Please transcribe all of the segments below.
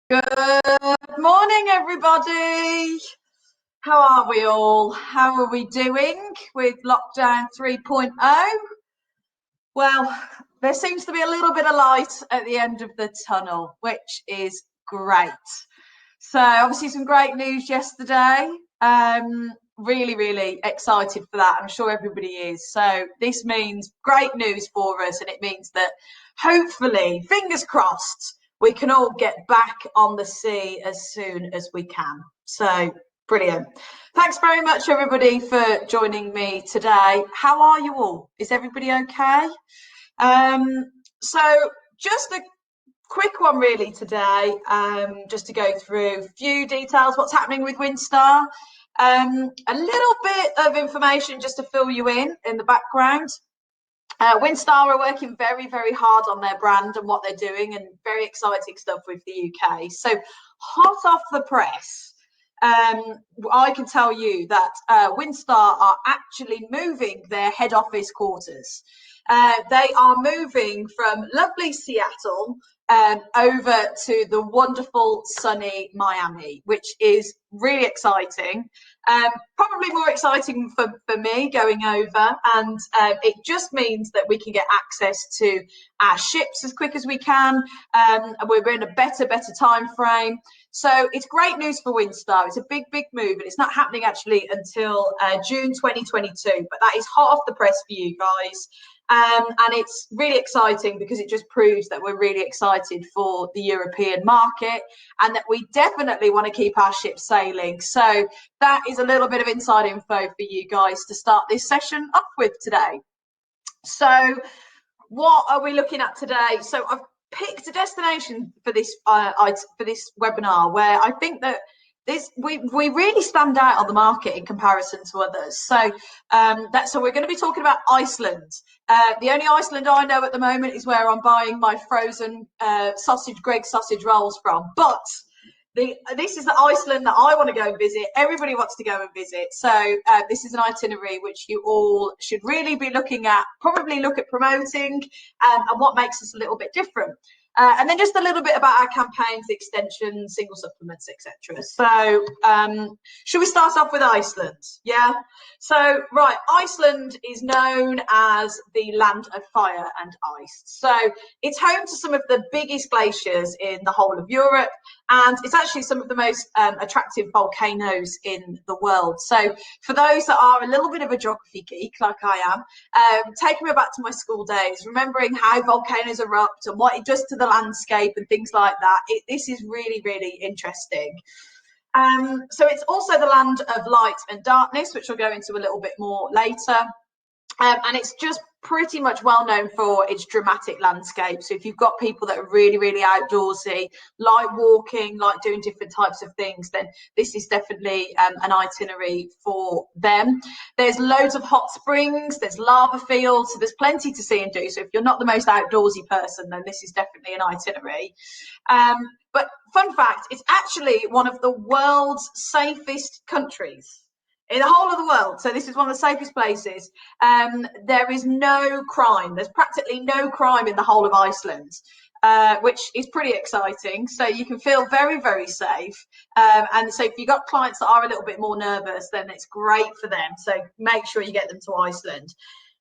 Good morning, everybody. How are we all? How are we doing with lockdown 3.0? Well, there seems to be a little bit of light at the end of the tunnel, which is great. So, obviously, some great news yesterday. Really excited for that. I'm sure everybody is. So, this means great news for us, and it means that hopefully, fingers crossed, we can all get back on the sea as soon as we can. So, brilliant. Thanks very much, everybody, for joining me today. How are you all? Is everybody okay? So, just a quick one really today, just to go through a few details, what's happening with Windstar, a little bit of information just to fill you in the background. Windstar are working very hard on their brand and what they're doing, and very exciting stuff with the UK. So hot off the press, I can tell you that Windstar are actually moving their head office quarters. They are moving from lovely Seattle over to the wonderful sunny Miami, which is really exciting. Probably more exciting for me going over, and it just means that we can get access to our ships as quick as we can. We're in a better time frame. So it's great news for Windstar. It's a big move, and it's not happening actually until June 2022, but that is hot off the press for you guys. And it's really exciting because it just proves that we're really excited for the European market, and that we definitely want to keep our ships sailing. So that is a little bit of inside info for you guys to start this session off with today. So what are we looking at today? So I've picked a destination for this webinar where I think that we really stand out on the market in comparison to others. So so we're going to be talking about Iceland. The only Iceland I know at the moment is where I'm buying my frozen Greg's sausage rolls from. But this is the Iceland that I want to go and visit. Everybody wants to go and visit. So this is an itinerary which you all should really be looking at, probably look at promoting, and what makes us a little bit different. And then just a little bit about our campaigns, the extensions, single supplements, etc. So should we start off with Iceland? Yeah. So, right, Iceland is known as the land of fire and ice. So it's home to some of the biggest glaciers in the whole of Europe, and it's actually some of the most attractive volcanoes in the world. So for those that are a little bit of a geography geek like I am, taking me back to my school days, remembering how volcanoes erupt and what it does to the landscape and things like that, this is really interesting. So it's also the land of light and darkness, which we'll go into a little bit more later. And it's just pretty much well known for its dramatic landscape. So if you've got people that are really outdoorsy, like walking, like doing different types of things, then this is definitely an itinerary for them. There's loads of hot springs, there's lava fields, so there's plenty to see and do. So if you're not the most outdoorsy person, then this is definitely an itinerary. But fun fact, it's actually one of the world's safest countries in the whole of the world. So this is one of the safest places. There is no crime. There's practically no crime in the whole of Iceland, which is pretty exciting. So you can feel very safe. And so if you've got clients that are a little bit more nervous, then it's great for them. So make sure you get them to Iceland.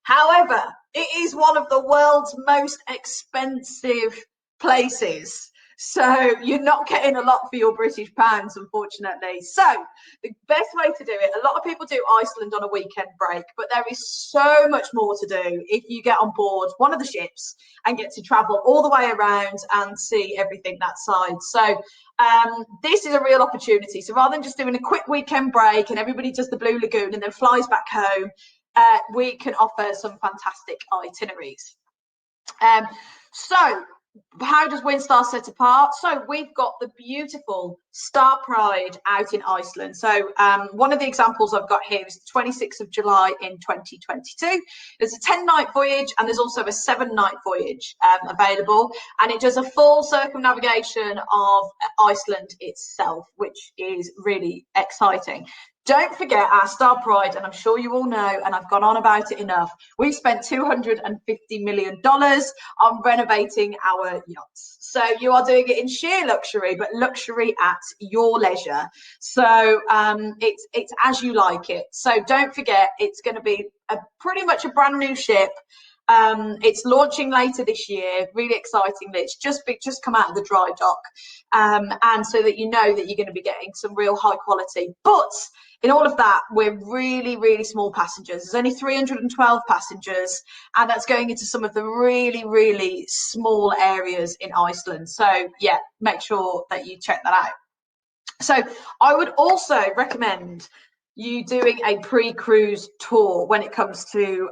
However, it is one of the world's most expensive places. So you're not getting a lot for your British pounds, unfortunately. So the best way to do it, a lot of people do Iceland on a weekend break, but there is so much more to do if you get on board one of the ships and get to travel all the way around and see everything that side. So this is a real opportunity. So rather than just doing a quick weekend break and everybody does the Blue Lagoon and then flies back home, we can offer some fantastic itineraries. So how does Windstar set apart? So we've got the beautiful Star Pride out in Iceland. So one of the examples I've got here is the 26th of July in 2022. There's a 10-night voyage, and there's also a 7-night voyage available, and it does a full circumnavigation of Iceland itself, which is really exciting. Don't forget our Star Pride, and I'm sure you all know, and I've gone on about it enough. We've spent $250 million on renovating our yachts. So you are doing it in sheer luxury, but luxury at your leisure. So it's as you like it. So don't forget, it's going to be pretty much a brand new ship. It's launching later this year, really excitingly. It's just come out of the dry dock, and so that you know that you're going to be getting some real high quality. But in all of that, we're really, really small passengers. There's only 312 passengers, and that's going into some of the really, really small areas in Iceland. So yeah, make sure that you check that out. So I would also recommend you doing a pre-cruise tour when it comes to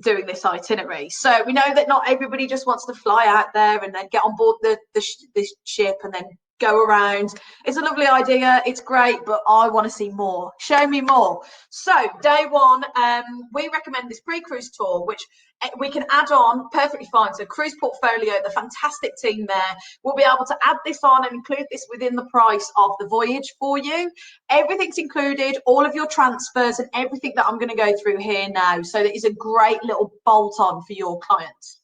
doing this itinerary. So we know that not everybody just wants to fly out there and then get on board the ship and then go around. It's a lovely idea, it's great, but I want to see more. Show me more. So day one, we recommend this pre-cruise tour, which we can add on perfectly fine. So Cruise Portfolio, the fantastic team there, will be able to add this on and include this within the price of the voyage for you. Everything's included, all of your transfers and everything that I'm going to go through here now. So that is a great little bolt on for your clients.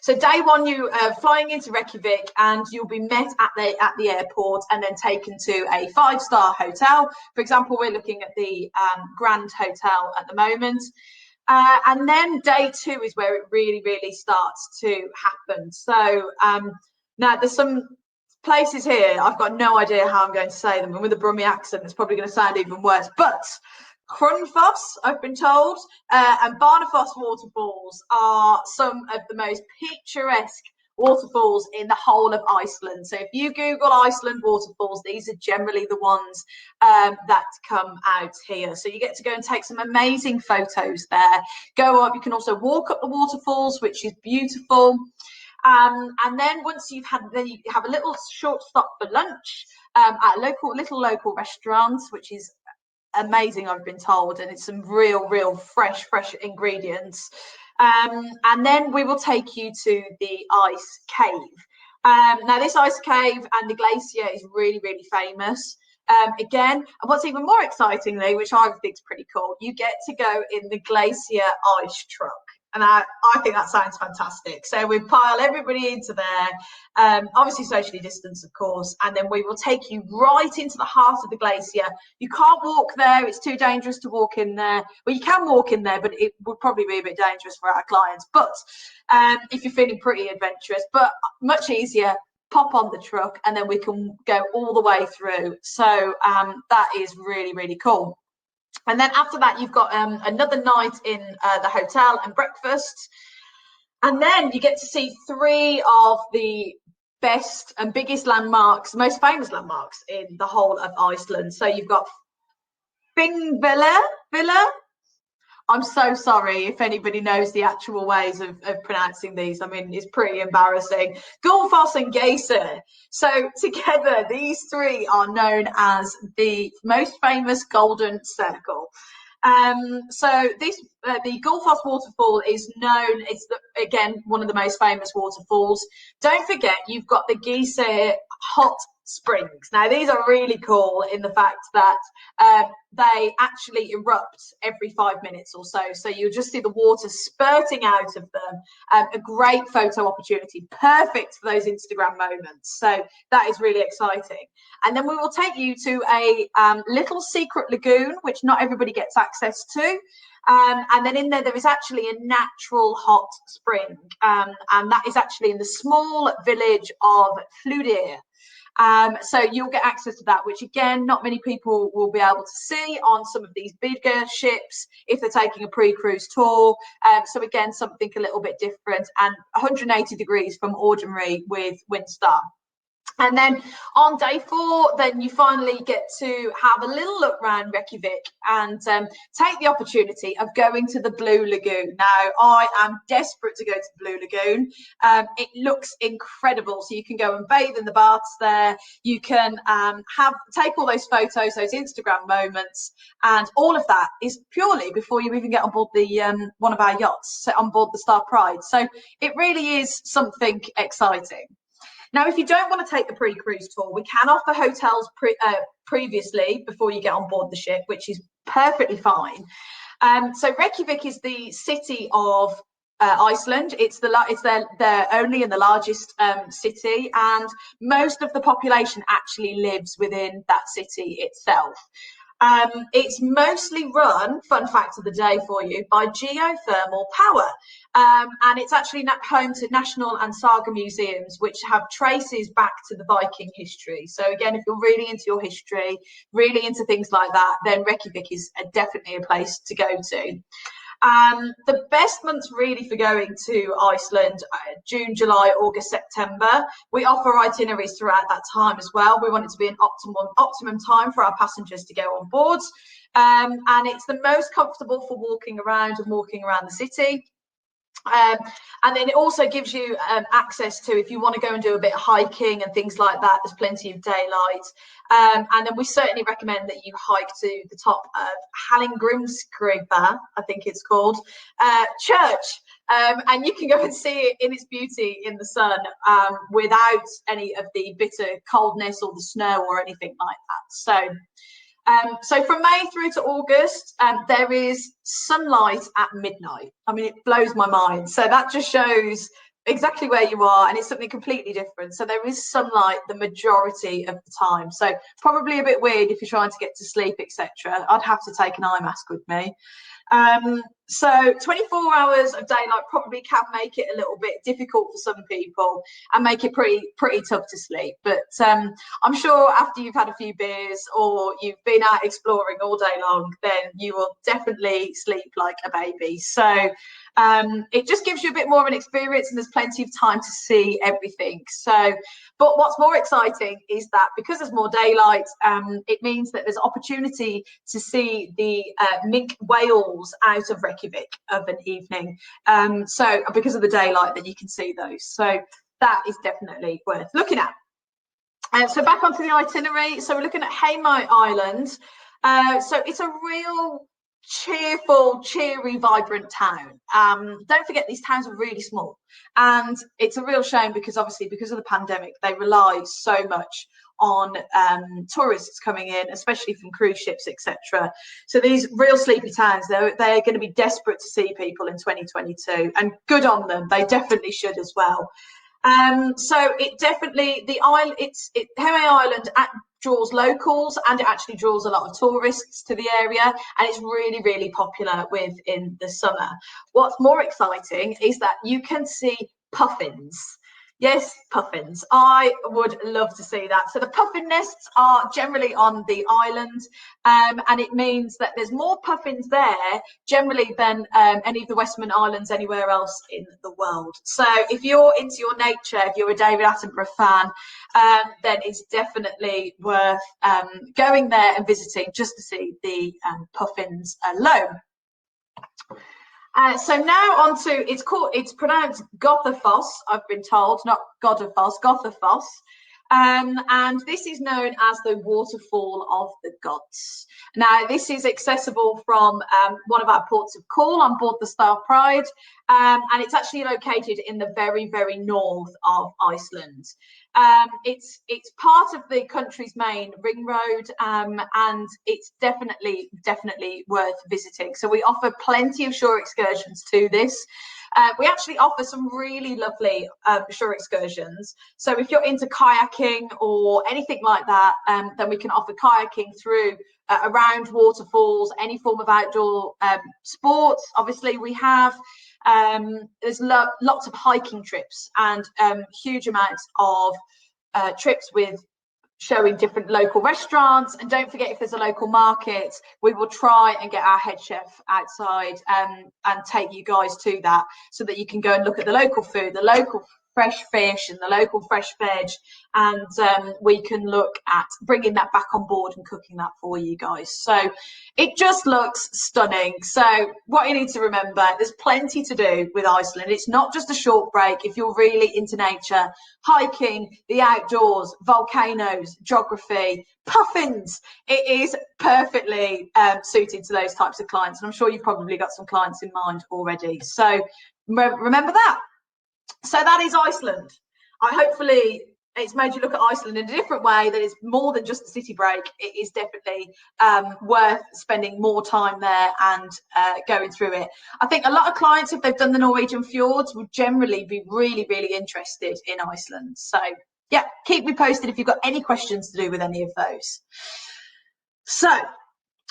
So day one, you are flying into Reykjavik, and you'll be met at the airport and then taken to a 5-star hotel. For example, we're looking at the Grand Hotel at the moment. And then day two is where it really, really starts to happen. So now there's some places here, I've got no idea how I'm going to say them, and with a Brummie accent, it's probably going to sound even worse. But Krunfoss, I've been told, and Barnafoss waterfalls are some of the most picturesque waterfalls in the whole of Iceland. So if you Google Iceland waterfalls, these are generally the ones that come out here. So you get to go and take some amazing photos there. Go up, you can also walk up the waterfalls, which is beautiful. And then once you have a little short stop for lunch at a little local restaurant, which is amazing, I've been told, and it's some real fresh ingredients. And then we will take you to the ice cave. Now this ice cave and the glacier is really famous. Again, and what's even more excitingly, which I think is pretty cool, you get to go in the glacier ice truck. And I think that sounds fantastic. So we pile everybody into there, obviously socially distanced, of course, and then we will take you right into the heart of the glacier. You can't walk there. It's too dangerous to walk in there. Well, you can walk in there, but it would probably be a bit dangerous for our clients. But if you're feeling pretty adventurous, but much easier, pop on the truck, and then we can go all the way through. So that is really cool. And then after that, you've got another night in the hotel and breakfast. And then you get to see 3 of the best and biggest landmarks, most famous landmarks in the whole of Iceland. So you've got Villa. I'm so sorry if anybody knows the actual ways of pronouncing these. I mean, it's pretty embarrassing. Gullfoss and Geysir. So together, these 3 are known as the most famous Golden Circle. So the Gullfoss waterfall is known, it's again one of the most famous waterfalls. Don't forget, you've got the Geysir hot springs. Now these are really cool in the fact that they actually erupt every 5 minutes or so. So you'll just see the water spurting out of them. A great photo opportunity, perfect for those Instagram moments. So that is really exciting. And then we will take you to a little secret lagoon, which not everybody gets access to. And then in there is actually a natural hot spring. And that is actually in the small village of Fludir. So you'll get access to that, which again, not many people will be able to see on some of these bigger ships if they're taking a pre-cruise tour. So again, something a little bit different, and 180 degrees from ordinary with Windstar. And then on day 4, then you finally get to have a little look around Reykjavik and take the opportunity of going to the Blue Lagoon. Now, I am desperate to go to the Blue Lagoon. It looks incredible. So you can go and bathe in the baths there. You can take all those photos, those Instagram moments, and all of that is purely before you even get on board the one of our yachts, so on board the Star Pride. So it really is something exciting. Now, if you don't want to take the pre-cruise tour, we can offer hotels previously before you get on board the ship, which is perfectly fine. So Reykjavik is the city of Iceland. It's their only and the largest city, and most of the population actually lives within that city itself. It's mostly run, fun fact of the day for you, by geothermal power. And it's actually home to national and saga museums, which have traces back to the Viking history. So again, if you're really into your history, really into things like that, then Reykjavik is definitely a place to go to. The best months really for going to Iceland, June, July, August, September. We offer itineraries throughout that time as well. We want it to be an optimum time for our passengers to go on board. And it's the most comfortable for walking around the city. And then it also gives you access to, if you want to go and do a bit of hiking and things like that, there's plenty of daylight. And then we certainly recommend that you hike to the top of Hallingrimskribba, I think it's called, church. And you can go and see it in its beauty in the sun without any of the bitter coldness or the snow or anything like that. So from May through to August, there is sunlight at midnight. I mean, it blows my mind. So that just shows exactly where you are, and it's something completely different. So there is sunlight the majority of the time. So probably a bit weird if you're trying to get to sleep, etc. I'd have to take an eye mask with me. So 24 hours of daylight probably can make it a little bit difficult for some people and make it pretty tough to sleep. But I'm sure after you've had a few beers or you've been out exploring all day long, then you will definitely sleep like a baby. So it just gives you a bit more of an experience, and there's plenty of time to see everything. But what's more exciting is that because there's more daylight, it means that there's opportunity to see the minke whales out of Reykjavik of an evening. So because of the daylight, that you can see those. So that is definitely worth looking at. So back onto the itinerary. So we're looking at Heimaey Island. So it's a real cheerful, cheery, vibrant town. Don't forget, these towns are really small, and it's a real shame because obviously because of the pandemic, they rely so much on tourists coming in, especially from cruise ships, etc. So these real sleepy towns, they're going to be desperate to see people in 2022, and good on them. They definitely should as well. So it definitely, Heimaey Island draws locals, and it actually draws a lot of tourists to the area, and it's really, really popular in the summer. What's more exciting is that you can see puffins. Yes, puffins. I would love to see that. So the puffin nests are generally on the island, and it means that there's more puffins there generally than any of the Western Islands anywhere else in the world. So if you're into your nature, if you're a David Attenborough fan, then it's definitely worth going there and visiting just to see the puffins alone. So now on to, it's pronounced Goðafoss, I've been told, not Godafoss, Goðafoss. And this is known as the waterfall of the gods. Now, this is accessible from one of our ports of call on board the Star Pride, and it's actually located in the very, very north of Iceland. It's part of the country's main ring road, and it's definitely worth visiting. So we offer plenty of shore excursions to this. We actually offer some really lovely shore excursions. So if you're into kayaking or anything like that, then we can offer kayaking through around waterfalls, any form of outdoor sports. Obviously, we have there's lots of hiking trips and huge amounts of trips with showing different local restaurants. And don't forget, if there's a local market, we will try and get our head chef outside and take you guys to that, so that you can go and look at the local food, the local fresh fish and the local fresh veg, and we can look at bringing that back on board and cooking that for you guys. So it just looks stunning. So what you need to remember, there's plenty to do with Iceland. It's not just a short break. If you're really into nature, hiking, the outdoors, volcanoes, geography, puffins, it is perfectly suited to those types of clients. And I'm sure you've probably got some clients in mind already. So remember that. So that is Iceland. Hopefully it's made you look at Iceland in a different way, that it's more than just a city break. It is definitely worth spending more time there and going through it. I think a lot of clients, if they've done the Norwegian fjords, would generally be really, really interested in Iceland. So yeah, keep me posted if you've got any questions to do with any of those. So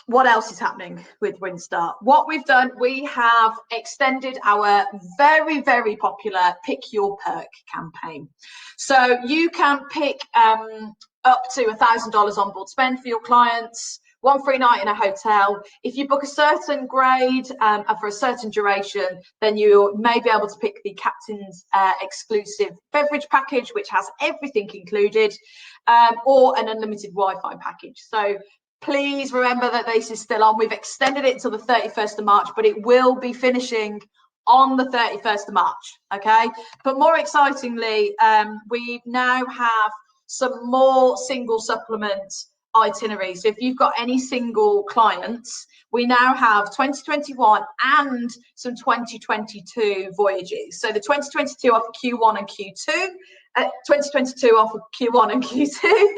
what else is happening with Windstar? What we've done, we have extended our very, very popular Pick Your Perk campaign. So you can pick up to $1,000 onboard spend for your clients, 1 free night in a hotel. If you book a certain grade and for a certain duration, then you may be able to pick the captain's exclusive beverage package, which has everything included, or an unlimited Wi-Fi package. So please remember that this is still on. We've extended it till the 31st of March, but it will be finishing on the 31st of March, okay? But more excitingly, we now have some more single supplement itineraries. So if you've got any single clients, we now have 2021 and some 2022 voyages. So the 2022 are for Q1 and Q2, 2022 are for Q1 and Q2,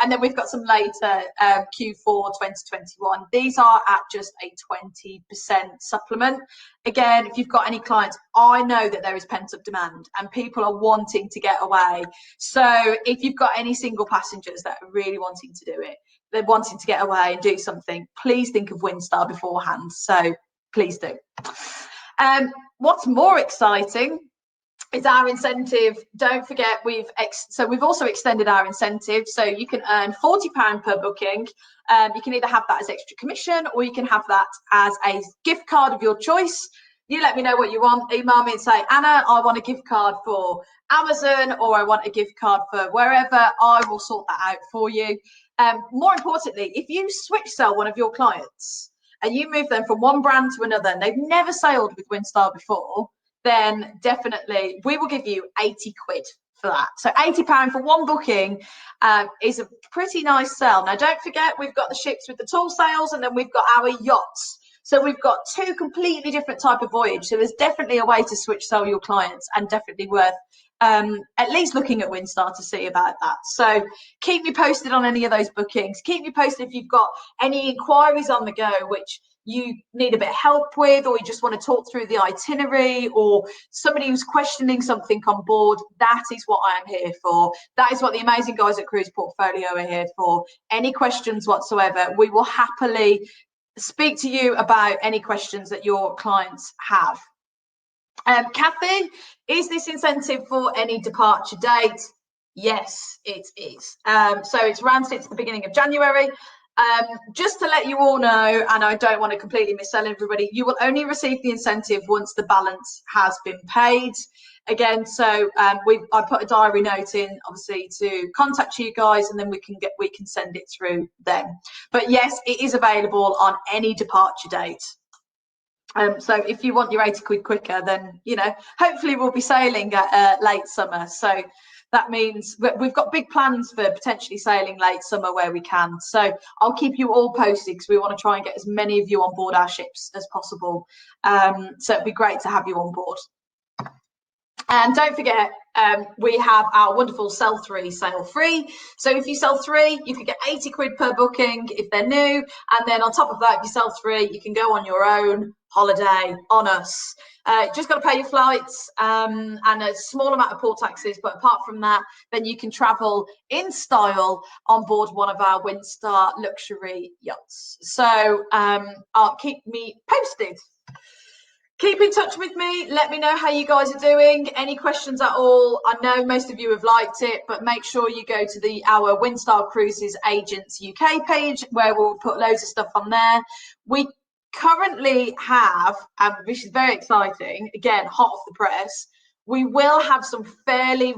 and then we've got some later Q4 2021. These are at just a 20% supplement. Again, if you've got any clients, I know that there is pent-up demand and people are wanting to get away. So if you've got any single passengers that are really wanting to do it, they're wanting to get away and do something, please think of Windstar beforehand. So please do. What's more exciting is our incentive. Don't forget, we've also extended our incentive, so you can earn £40 per booking. You can either have that as extra commission, or you can have that as a gift card of your choice. You let me know what you want. Email me and say, Anna, I want a gift card for Amazon, or I want a gift card for wherever. I will sort that out for you. More importantly, if you switch sell one of your clients and you move them from one brand to another and they've never sailed with Windstar before, then definitely we will give you 80 quid for that. So £80 for one booking is a pretty nice sell. Now, don't forget, we've got the ships with the tall sails, and then we've got our yachts. So we've got two completely different type of voyage. So there's definitely a way to switch sell your clients, and definitely worth at least looking at Windstar to see about that. So keep me posted on any of those bookings. Keep me posted if you've got any inquiries on the go, which you need a bit of help with, or you just want to talk through the itinerary, or somebody who's questioning something on board. That is what I am here for. That is what the amazing guys at Cruise Portfolio are here for. Any questions whatsoever, we will happily speak to you about any questions that your clients have. Kathy, is this incentive for any departure date? Yes, it is. So it's ran since the beginning of January. Just to let you all know, and I don't want to completely missell everybody, you will only receive the incentive once the balance has been paid. Again, so I put a diary note in, obviously, to contact you guys, and then we can send it through then. But yes, it is available on any departure date. So if you want your 80 quid quicker, then hopefully we'll be sailing at late summer. So that means we've got big plans for potentially sailing late summer where we can. So I'll keep you all posted, because we want to try and get as many of you on board our ships as possible. So it'd be great to have you on board. And don't forget, we have our wonderful sell 3, sail free. So if you sell 3, you can get 80 quid per booking if they're new. And then on top of that, if you sell 3, you can go on your own holiday on us. Just got to pay your flights and a small amount of port taxes. But apart from that, then you can travel in style on board one of our Windstar luxury yachts. So keep me posted. Keep in touch with me. Let me know how you guys are doing. Any questions at all? I know most of you have liked it, but make sure you go to our Windstar Cruises Agents UK page, where we'll put loads of stuff on there. We currently have, which is very exciting, again, hot off the press, we will have some very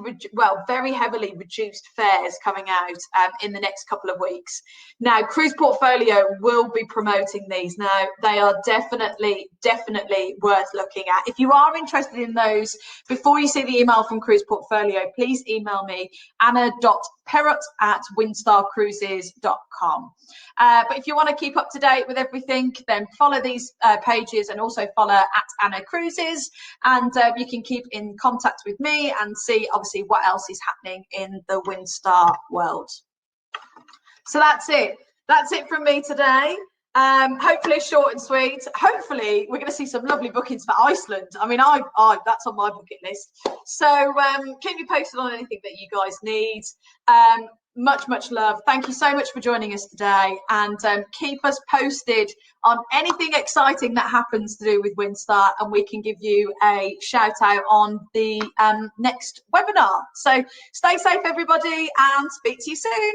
heavily reduced fares coming out in the next couple of weeks. Now, Cruise Portfolio will be promoting these. Now, they are definitely worth looking at. If you are interested in those, before you see the email from Cruise Portfolio, please email me, anna.perrott@windstarcruises.com. But if you want to keep up to date with everything, then follow these pages, and also follow @Anna Cruises, and you can keep in contact with me and see obviously what else is happening in the Windstar world. So that's it. That's it from me today. Hopefully short and sweet. Hopefully we're going to see some lovely bookings for Iceland. I mean, that's on my bucket list. So keep me posted on anything that you guys need. Much love. Thank you so much for joining us today, and keep us posted on anything exciting that happens to do with Windstar, and we can give you a shout out on the next webinar. So stay safe, everybody, and speak to you soon.